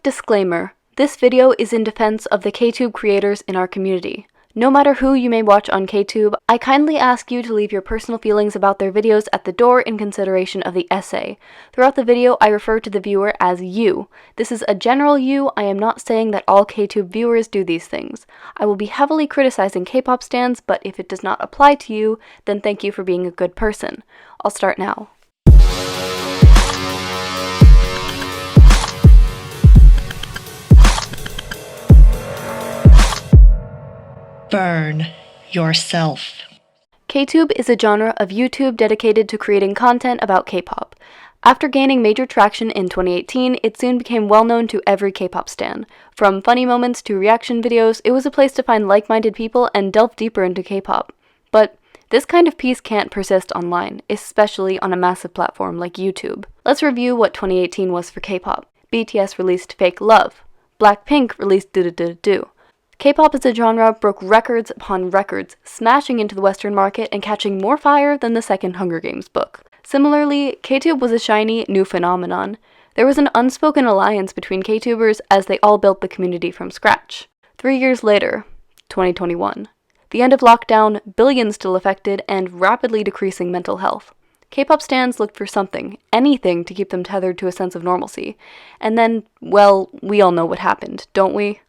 disclaimer, this video is in defense of the ktube creators in our community. No matter who you may watch on ktube, I kindly ask you to leave your personal feelings about their videos at the door in consideration of the essay. Throughout the video, I refer to the viewer as you. This is a general you. I am not saying that all ktube viewers do these things. I will be heavily criticizing K-pop stans, but if it does not apply to you, then thank you for being a good person. I'll start now. Burn yourself. Ktube is a genre of YouTube dedicated to creating content about K-pop. After gaining major traction in 2018, it soon became well known to every K-pop stan. From funny moments to reaction videos, it was a place to find like-minded people and delve deeper into K-pop. But this kind of peace can't persist online, especially on a massive platform like YouTube. Let's review what 2018 was for K-pop. BTS released Fake Love. Blackpink released Do Do Do Do. K-pop as a genre broke records upon records, smashing into the Western market and catching more fire than the second Hunger Games book. Similarly, Ktube was a shiny, new phenomenon. There was an unspoken alliance between Ktubers as they all built the community from scratch. 3 years later, 2021. The end of lockdown, billions still affected, and rapidly decreasing mental health. K-pop stans looked for something, anything to keep them tethered to a sense of normalcy. And then, well, we all know what happened, don't we?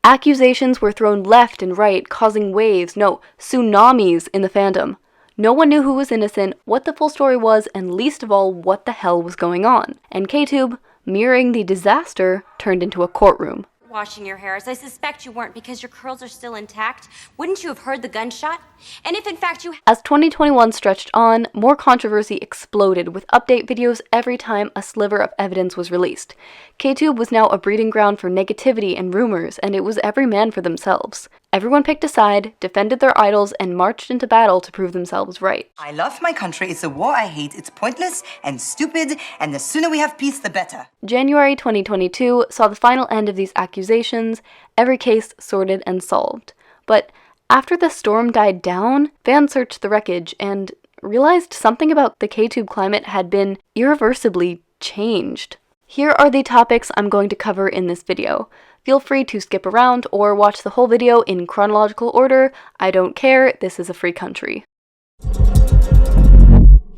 Accusations were thrown left and right, causing waves, no, tsunamis in the fandom. No one knew who was innocent, what the full story was, and least of all, what the hell was going on. And Ktube, mirroring the disaster, turned into a courtroom. Washing your hair, as I suspect you weren't because your curls are still intact. Wouldn't you have heard the gunshot? And if in fact you... As 2021 stretched on, more controversy exploded, with update videos every time a sliver of evidence was released. Ktube was now a breeding ground for negativity and rumors, and it was every man for themselves. Everyone picked a side, defended their idols, and marched into battle to prove themselves right. I love my country, it's a war I hate, it's pointless and stupid, and the sooner we have peace, the better. January 2022 saw the final end of these accusations, every case sorted and solved. But after the storm died down, fans searched the wreckage and realized something about the Ktube climate had been irreversibly changed. Here are the topics I'm going to cover in this video. Feel free to skip around or watch the whole video in chronological order. I don't care, this is a free country.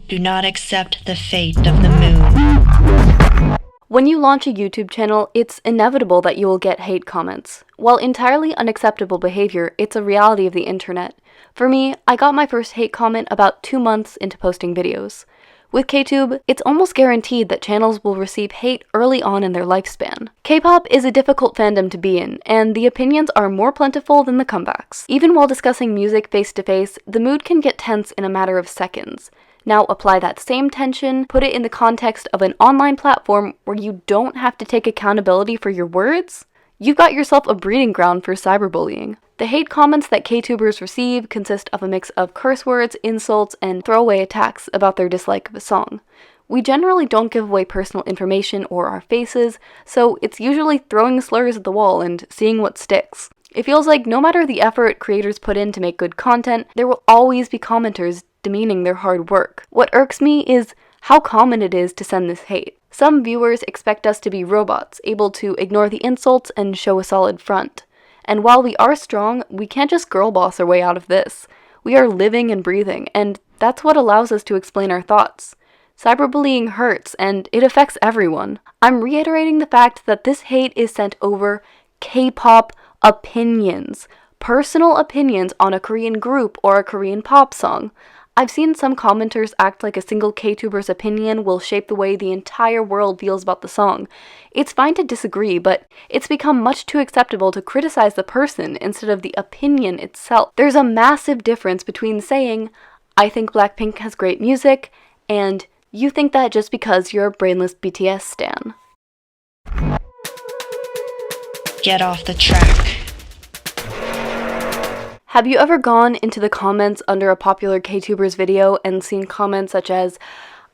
Do not accept the fate of the moon. When you launch a YouTube channel, it's inevitable that you will get hate comments. While entirely unacceptable behavior, it's a reality of the internet. For me, I got my first hate comment about 2 months into posting videos. With Ktube, it's almost guaranteed that channels will receive hate early on in their lifespan. K-pop is a difficult fandom to be in, and the opinions are more plentiful than the comebacks. Even while discussing music face-to-face, the mood can get tense in a matter of seconds. Now apply that same tension, put it in the context of an online platform where you don't have to take accountability for your words. You've got yourself a breeding ground for cyberbullying. The hate comments that Ktubers receive consist of a mix of curse words, insults, and throwaway attacks about their dislike of a song. We generally don't give away personal information or our faces, so it's usually throwing slurs at the wall and seeing what sticks. It feels like no matter the effort creators put in to make good content, there will always be commenters demeaning their hard work. What irks me is how common it is to send this hate. Some viewers expect us to be robots, able to ignore the insults and show a solid front. And while we are strong, we can't just girl boss our way out of this. We are living and breathing, and that's what allows us to explain our thoughts. Cyberbullying hurts, and it affects everyone. I'm reiterating the fact that this hate is sent over K-pop opinions. Personal opinions on a Korean group or a Korean pop song. I've seen some commenters act like a single Ktuber's opinion will shape the way the entire world feels about the song. It's fine to disagree, but it's become much too acceptable to criticize the person instead of the opinion itself. There's a massive difference between saying, I think Blackpink has great music, and you think that just because you're a brainless BTS stan. Get off the track. Have you ever gone into the comments under a popular Ktuber's video and seen comments such as,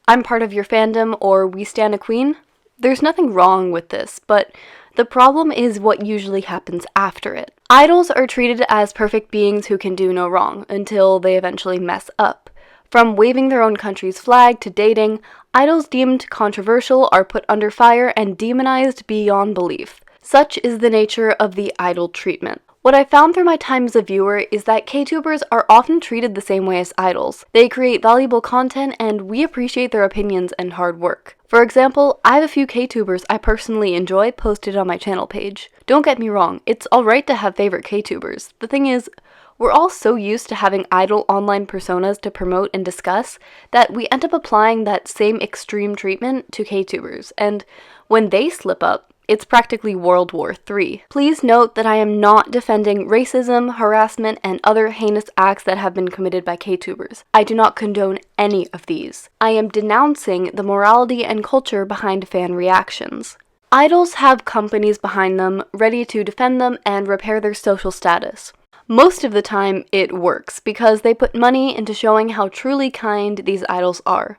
I'm part of your fandom, or we stan a queen? There's nothing wrong with this, but The problem is what usually happens after it. Idols are treated as perfect beings who can do no wrong, until they eventually mess up. From waving their own country's flag to dating, idols deemed controversial are put under fire and demonized beyond belief. Such is the nature of the idol treatment. What I found through my time as a viewer is that ktubers are often treated the same way as idols. They create valuable content and we appreciate their opinions and hard work. For example, I have a few ktubers I personally enjoy posted on my channel page. Don't get me wrong, it's alright to have favorite ktubers. The thing is, we're all so used to having idol online personas to promote and discuss that we end up applying that same extreme treatment to ktubers, and when they slip up, it's practically World War III. Please note that I am not defending racism, harassment, and other heinous acts that have been committed by ktubers. I do not condone any of these. I am denouncing the morality and culture behind fan reactions. Idols have companies behind them, ready to defend them and repair their social status. Most of the time, it works, because they put money into showing how truly kind these idols are.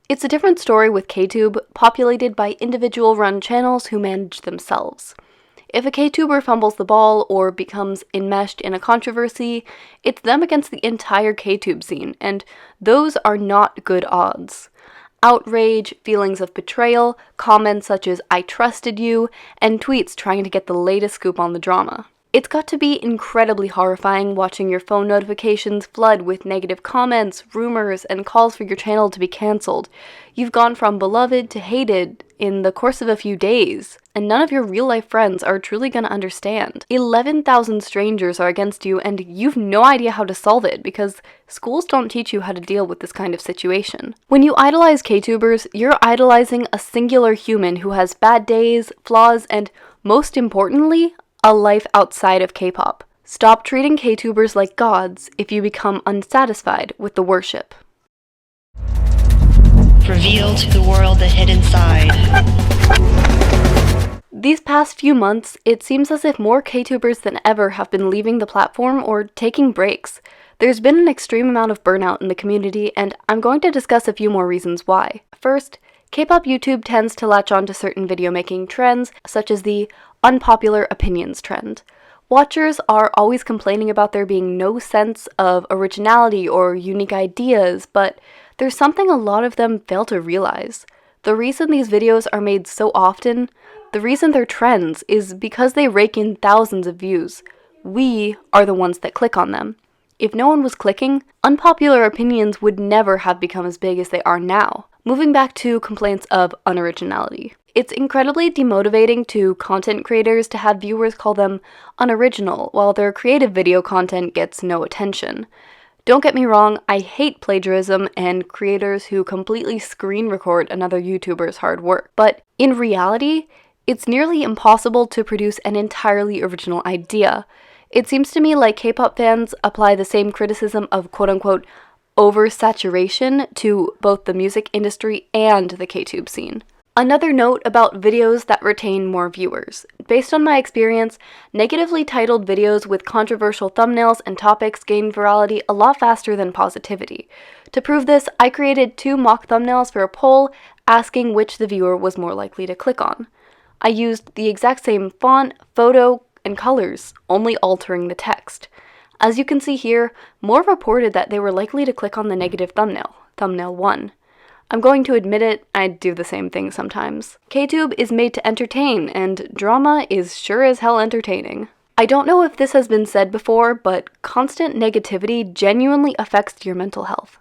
It's a different story with ktube, populated by individual-run channels who manage themselves. If a ktuber fumbles the ball or becomes enmeshed in a controversy, it's them against the entire ktube scene, and those are not good odds. Outrage, feelings of betrayal, comments such as "I trusted you," and tweets trying to get the latest scoop on the drama. It's got to be incredibly horrifying watching your phone notifications flood with negative comments, rumors, and calls for your channel to be cancelled. You've gone from beloved to hated in the course of a few days, and none of your real-life friends are truly gonna understand. 11,000 strangers are against you, and you've no idea how to solve it because schools don't teach you how to deal with this kind of situation. When you idolize ktubers, you're idolizing a singular human who has bad days, flaws, and, most importantly, a life outside of K-pop. Stop treating ktubers like gods if you become unsatisfied with the worship. Reveal to the world the hidden side. These past few months, it seems as if more ktubers than ever have been leaving the platform or taking breaks. There's been an extreme amount of burnout in the community, and I'm going to discuss a few more reasons why. First, K-pop YouTube tends to latch on to certain video making trends, such as the unpopular opinions trend. Watchers are always complaining about there being no sense of originality or unique ideas, but there's something a lot of them fail to realize. The reason these videos are made so often, the reason they're trends, is because they rake in thousands of views. We are the ones that click on them. If no one was clicking, unpopular opinions would never have become as big as they are now. Moving back to complaints of unoriginality. It's incredibly demotivating to content creators to have viewers call them unoriginal while their creative video content gets no attention. Don't get me wrong, I hate plagiarism and creators who completely screen record another YouTuber's hard work, but in reality, it's nearly impossible to produce an entirely original idea. It seems to me like K-pop fans apply the same criticism of quote-unquote oversaturation to both the music industry and the ktube scene. Another note about videos that retain more viewers. Based on my experience, negatively titled videos with controversial thumbnails and topics gain virality a lot faster than positivity. To prove this, I created 2 mock thumbnails for a poll asking which the viewer was more likely to click on. I used the exact same font, photo, and colors, only altering the text. As you can see here, more reported that they were likely to click on the negative thumbnail, thumbnail 1. I'm going to admit it, I do the same thing sometimes. Ktube is made to entertain, and drama is sure as hell entertaining. I don't know if this has been said before, but constant negativity genuinely affects your mental health.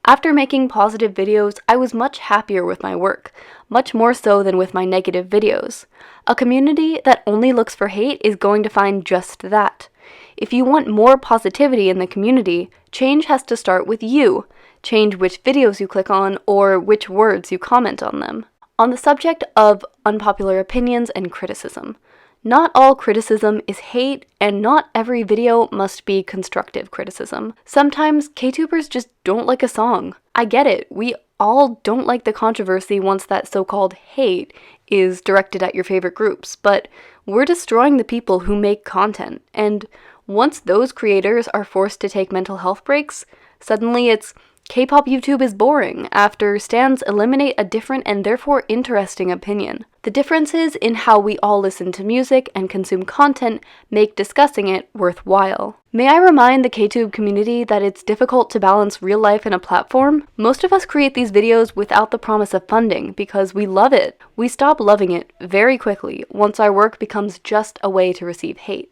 After making positive videos, I was much happier with my work, much more so than with my negative videos. A community that only looks for hate is going to find just that. If you want more positivity in the community, change has to start with you. Change which videos you click on or which words you comment on them. On the subject of unpopular opinions and criticism, not all criticism is hate, and not every video must be constructive criticism. Sometimes ktubers just don't like a song. I get it, we all don't like the controversy once that so-called hate is directed at your favorite groups, but we're destroying the people who make content, and once those creators are forced to take mental health breaks, suddenly it's K-pop YouTube is boring after stans eliminate a different and therefore interesting opinion. The differences in how we all listen to music and consume content make discussing it worthwhile. May I remind the ktube community that it's difficult to balance real life and a platform? Most of us create these videos without the promise of funding because we love it. We stop loving it very quickly once our work becomes just a way to receive hate.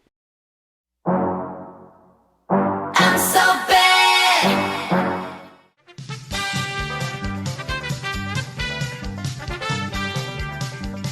I'm so bad.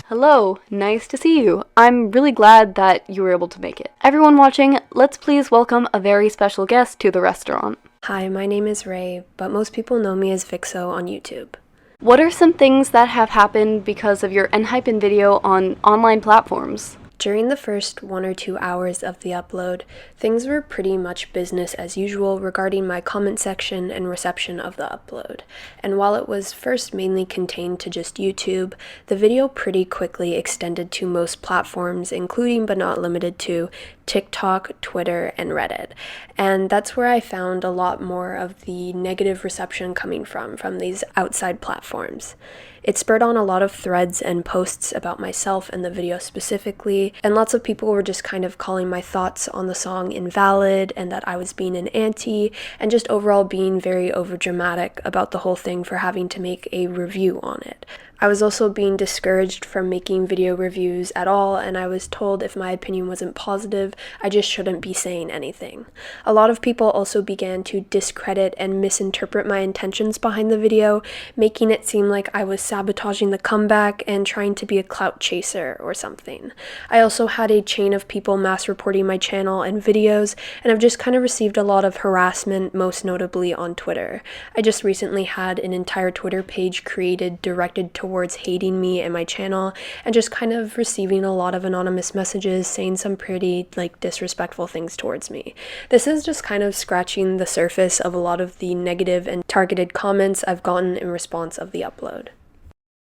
Hello, nice to see you. I'm really glad that you were able to make it. Everyone watching, let's please welcome a very special guest to the restaurant. Hi, my name is Ray, but most people know me as Vixxo on YouTube. What are some things that have happened because of your enhypen video on online platforms? During the first 1 or 2 hours of the upload, things were pretty much business as usual regarding my comment section and reception of the upload. And while it was first mainly contained to just YouTube, the video pretty quickly extended to most platforms, including but not limited to TikTok, Twitter, and Reddit. And that's where I found a lot more of the negative reception coming from these outside platforms. It spurred on a lot of threads and posts about myself and the video specifically, and lots of people were just kind of calling my thoughts on the song invalid and that I was being an anti, and just overall being very overdramatic about the whole thing for having to make a review on it. I was also being discouraged from making video reviews at all, and I was told if my opinion wasn't positive, I just shouldn't be saying anything. A lot of people also began to discredit and misinterpret my intentions behind the video, making it seem like I was sabotaging the comeback and trying to be a clout chaser or something. I also had a chain of people mass reporting my channel and videos, and I've just kind of received a lot of harassment, most notably on Twitter. I just recently had an entire Twitter page created directed towards hating me and my channel, and just kind of receiving a lot of anonymous messages saying some pretty disrespectful things towards me. This is just kind of scratching the surface of a lot of the negative and targeted comments I've gotten in response of the upload.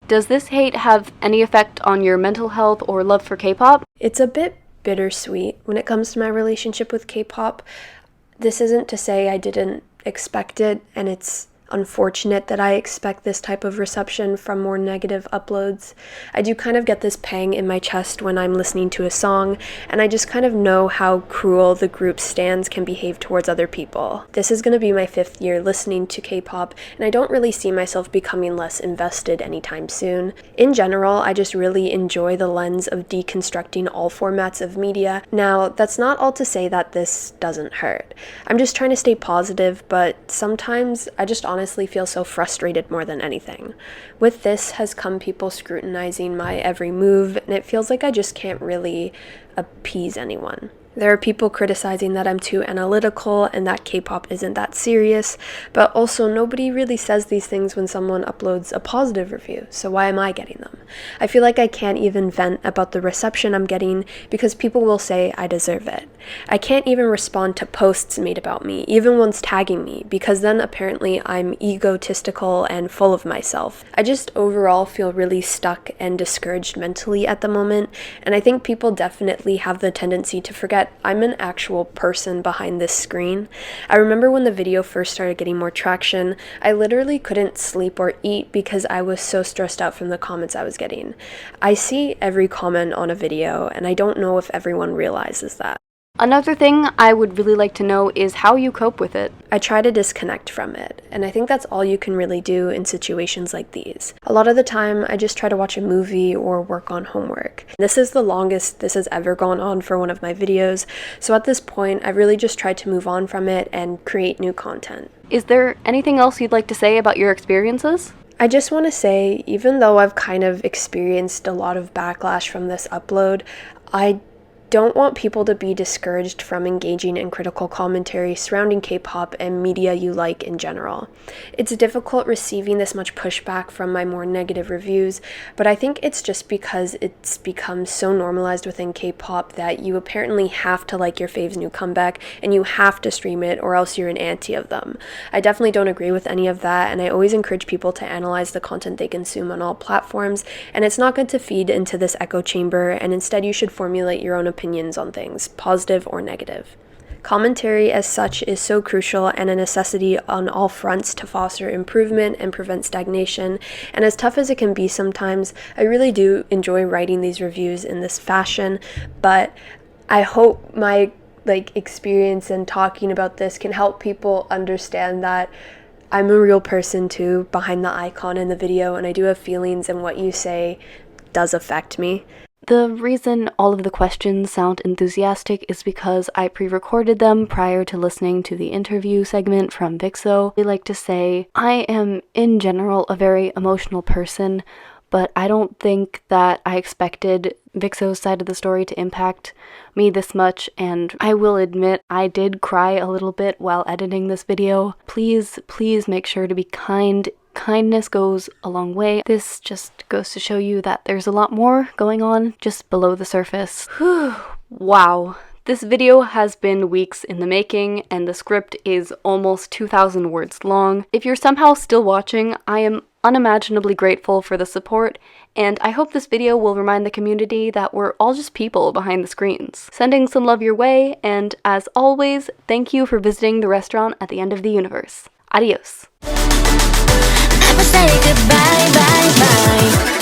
Does this hate have any effect on your mental health or love for K-pop? It's a bit bittersweet when it comes to my relationship with K-pop. This isn't to say I didn't expect it, and it's unfortunate that I expect this type of reception from more negative uploads. I do kind of get this pang in my chest when I'm listening to a song, and I just kind of know how cruel the group stans can behave towards other people. This is going to be my 5th year listening to K-pop, and I don't really see myself becoming less invested anytime soon. In general, I just really enjoy the lens of deconstructing all formats of media. Now, that's not all to say that this doesn't hurt. I'm just trying to stay positive, but sometimes I just honestly feel so frustrated more than anything. With this has come people scrutinizing my every move, and it feels like I just can't really appease anyone. There are people criticizing that I'm too analytical and that K-pop isn't that serious, but also nobody really says these things when someone uploads a positive review, so why am I getting them? I feel like I can't even vent about the reception I'm getting because people will say I deserve it. I can't even respond to posts made about me, even ones tagging me, because then apparently I'm egotistical and full of myself. I just overall feel really stuck and discouraged mentally at the moment, and I think people definitely have the tendency to forget I'm an actual person behind this screen. I remember when the video first started getting more traction, I literally couldn't sleep or eat because I was so stressed out from the comments I was getting. I see every comment on a video, and I don't know if everyone realizes that. Another thing I would really like to know is how you cope with it. I try to disconnect from it, and I think that's all you can really do in situations like these. A lot of the time, I just try to watch a movie or work on homework. This is the longest this has ever gone on for one of my videos, so at this point, I really just tried to move on from it and create new content. Is there anything else you'd like to say about your experiences? I just want to say, even though I've kind of experienced a lot of backlash from this upload, I don't want people to be discouraged from engaging in critical commentary surrounding K-pop and media you like in general. It's difficult receiving this much pushback from my more negative reviews, but I think it's just because it's become so normalized within K-pop that you apparently have to like your fave's new comeback and you have to stream it or else you're an anti of them. I definitely don't agree with any of that, and I always encourage people to analyze the content they consume on all platforms, and it's not good to feed into this echo chamber, and instead you should formulate your own opinions on things, positive or negative. Commentary as such is so crucial and a necessity on all fronts to foster improvement and prevent stagnation, and as tough as it can be sometimes, I really do enjoy writing these reviews in this fashion, but I hope my experience in talking about this can help people understand that I'm a real person too behind the icon in the video, and I do have feelings, and what you say does affect me. The reason all of the questions sound enthusiastic is because I pre-recorded them prior to listening to the interview segment from Vixxo. I like to say I am in general a very emotional person, but I don't think that I expected Vixxo's side of the story to impact me this much, and I will admit I did cry a little bit while editing this video. Please make sure to be kind. Kindness goes a long way. This just goes to show you that there's a lot more going on just below the surface. Whew. Wow. This video has been weeks in the making, and the script is almost 2,000 words long. If you're somehow still watching, I am unimaginably grateful for the support, and I hope this video will remind the community that we're all just people behind the screens. Sending some love your way, and as always, thank you for visiting the restaurant at the end of the universe. Adios. Say goodbye, bye, bye.